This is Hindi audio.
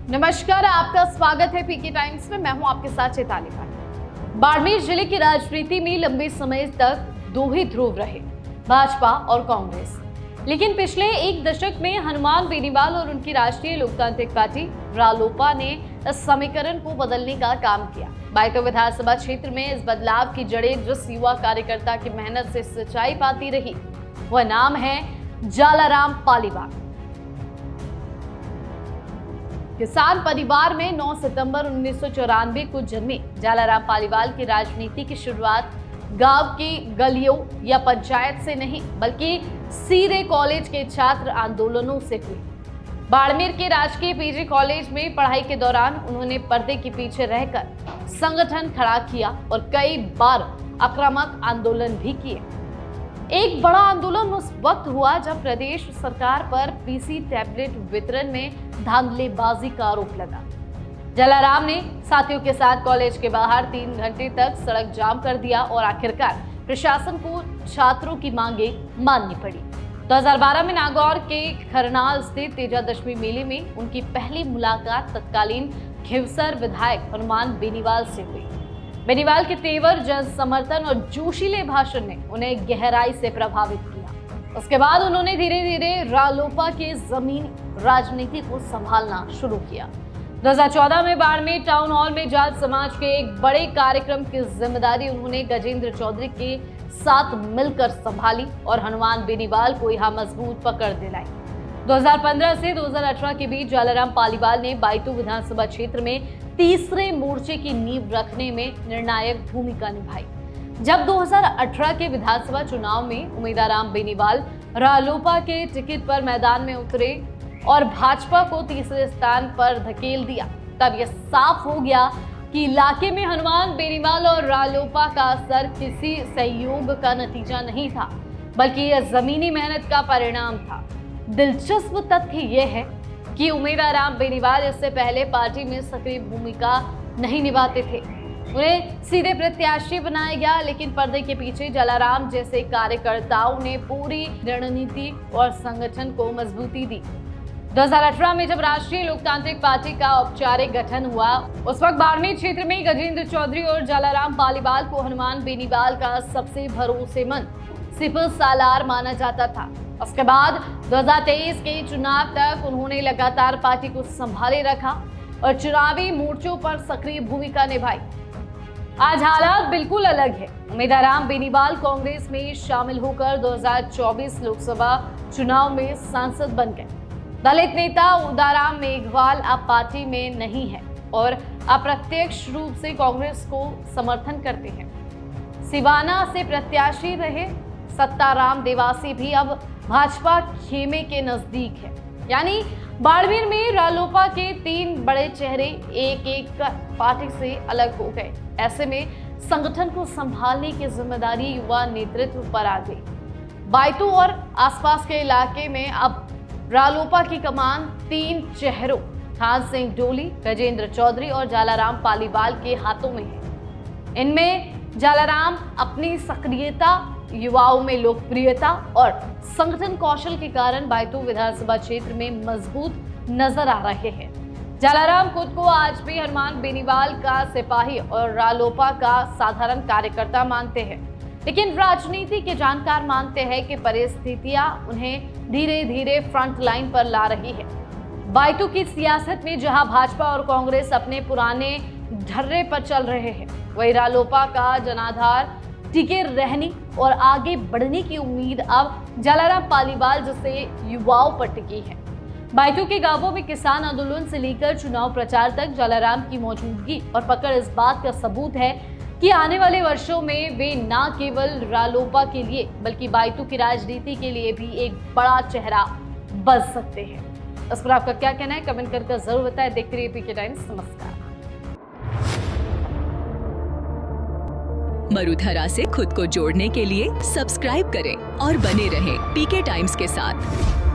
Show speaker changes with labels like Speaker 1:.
Speaker 1: नमस्कार, आपका स्वागत है पीके टाइम्स में। मैं हूं आपके साथ चैताली भाटी। बाड़मेर जिले की राजनीति में लंबे समय तक दो ही ध्रुव रहे, भाजपा और कांग्रेस। लेकिन पिछले एक दशक में हनुमान बेनीवाल और उनकी राष्ट्रीय लोकतांत्रिक पार्टी रालोपा ने इस समीकरण को बदलने का काम किया। बायतो विधानसभा क्षेत्र में इस बदलाव की जड़ें जिस युवा कार्यकर्ता की मेहनत से सच्चाई पाती रही, वह नाम है जालाराम पालीवाल। किसान परिवार में 9 सितंबर 1994 को जन्मे जालाराम पालीवाल की राजनीति की शुरुआत गांव की गलियों या पंचायत से नहीं, बल्कि सीधे कॉलेज के छात्र आंदोलनों से हुई। बाड़मेर के राजकीय पीजी कॉलेज में पढ़ाई के दौरान उन्होंने पर्दे के पीछे रहकर संगठन खड़ा किया और कई बार आक्रामक आंदोलन भी किए। एक बड़ा आंदोलन उस वक्त हुआ जब प्रदेश सरकार पर पीसी टैबलेट वितरण में धांधलीबाजी का आरोप लगा। जालाराम ने साथियों के साथ कॉलेज के बाहर 3 घंटे तक सड़क जाम कर दिया और आखिरकार प्रशासन को छात्रों की मांगे माननी पड़ी। 2012 में नागौर के खरनाल स्थित तेजादशमी मेले में उनकी पहली मुलाकात तत्कालीन खिवसर विधायक हनुमान बेनीवाल से हुई। बेनीवाल के तेवर, जन समर्थन और जोशीले भाषण ने उन्हें गहराई से प्रभावित किया। उसके बाद उन्होंने धीरे धीरे रालोपा के जमीनी राजनीति को संभालना शुरू किया। 2014 में बाड़मेर टाउन हॉल में जाट समाज के एक बड़े कार्यक्रम की जिम्मेदारी उन्होंने गजेंद्र चौधरी के साथ मिलकर संभाली और हनुमान बेनीवाल को यहाँ मजबूत पकड़ दिलाई। 2015 से 2018 के बीच जालाराम पालीवाल ने बायतो विधानसभा क्षेत्र में तीसरे मोर्चे की नींव रखने में निर्णायक भूमिका निभाई। जब 2018 के विधानसभा चुनाव में उम्मीदवार बेनीवाल रालोपा के टिकट पर मैदान में उतरे और भाजपा को तीसरे स्थान पर धकेल दिया, तब यह साफ हो गया कि इलाके में हनुमान बेनीवाल और रालोपा का असर किसी सहयोग का नतीजा नहीं था, बल्कि यह जमीनी मेहनत का परिणाम था। दिलचस्प तथ्य यह है कि उम्मीदवार बेनीवाल इससे पहले पार्टी में सक्रिय भूमिका नहीं निभाते थे। उन्हें सीधे प्रत्याशी बनाया गया, लेकिन पर्दे के पीछे जालाराम जैसे कार्यकर्ताओं ने पूरी रणनीति और संगठन को मजबूती दी। 2018 में जब राष्ट्रीय लोकतांत्रिक पार्टी का औपचारिक गठन हुआ, उस वक्त बाड़मेर क्षेत्र में गजेंद्र चौधरी और जालाराम पालीवाल को हनुमान बेनीवाल का सबसे भरोसेमंद सिपह सालार माना जाता था। उसके बाद 2023 के चुनाव तक उन्होंने लगातार पार्टी को संभाले रखा और चुनावी मोर्चों पर सक्रिय भूमिका निभाई। आज हालात बिल्कुल अलग है। उम्मीदवार बेनीवाल कांग्रेस में शामिल होकर 2024 लोकसभा चुनाव में सांसद बन गए। दलित नेता उदाराम मेघवाल अब पार्टी में नहीं है और अप्रत्यक्ष रूप से कांग्रेस को समर्थन करते हैं। सिवाना से प्रत्याशी रहे सत्ताराम देवासी भी अब भाजपा खेमे के नजदीक है। यानी बाड़मेर में रालोपा के 3 बड़े चेहरे एक एक पार्टी से अलग हो गए। ऐसे में संगठन को संभालने की जिम्मेदारी युवा नेतृत्व पर आ गई। बायतो और आसपास के इलाके में अब रालोपा की कमान 3 चेहरों थान सिंह डोली, गजेंद्र चौधरी और जालाराम पालीवाल के हाथों में है। इनमें जालाराम अपनी सक्रियता, युवाओं में लोकप्रियता और संगठन कौशल के कारण बायतो विधानसभा क्षेत्र में मजबूत नजर आ रहे हैं। जालाराम खुद को आज भी हनुमान बेनीवाल का सिपाही और रालोपा का साधारण कार्यकर्ता मानते हैं, लेकिन राजनीति के जानकार मानते हैं कि परिस्थितियां उन्हें धीरे धीरे फ्रंट लाइन पर ला रही है। बायतो की सियासत में जहां भाजपा और कांग्रेस अपने पुराने ढर्रे पर चल रहे हैं, वही रालोपा का जनाधार टिके रहने और आगे बढ़ने की उम्मीद अब जालाराम पालीवाल जैसे युवाओं पर टिकी है। बायतो के गांवों में किसान आंदोलन से लेकर चुनाव प्रचार तक जालाराम की मौजूदगी और पकड़ इस बात का सबूत है कि आने वाले वर्षों में वे न केवल रालोपा के लिए बल्कि बायतो की राजनीति के लिए भी एक बड़ा चेहरा बन सकते हैं। इस पर आपका क्या कहना है, कमेंट करके जरूर बताएं। देखते रहिए पीके टाइम्स। नमस्कार।
Speaker 2: मरुधरा से खुद को जोड़ने के लिए सब्सक्राइब करें और बने रहें पीके टाइम्स के साथ।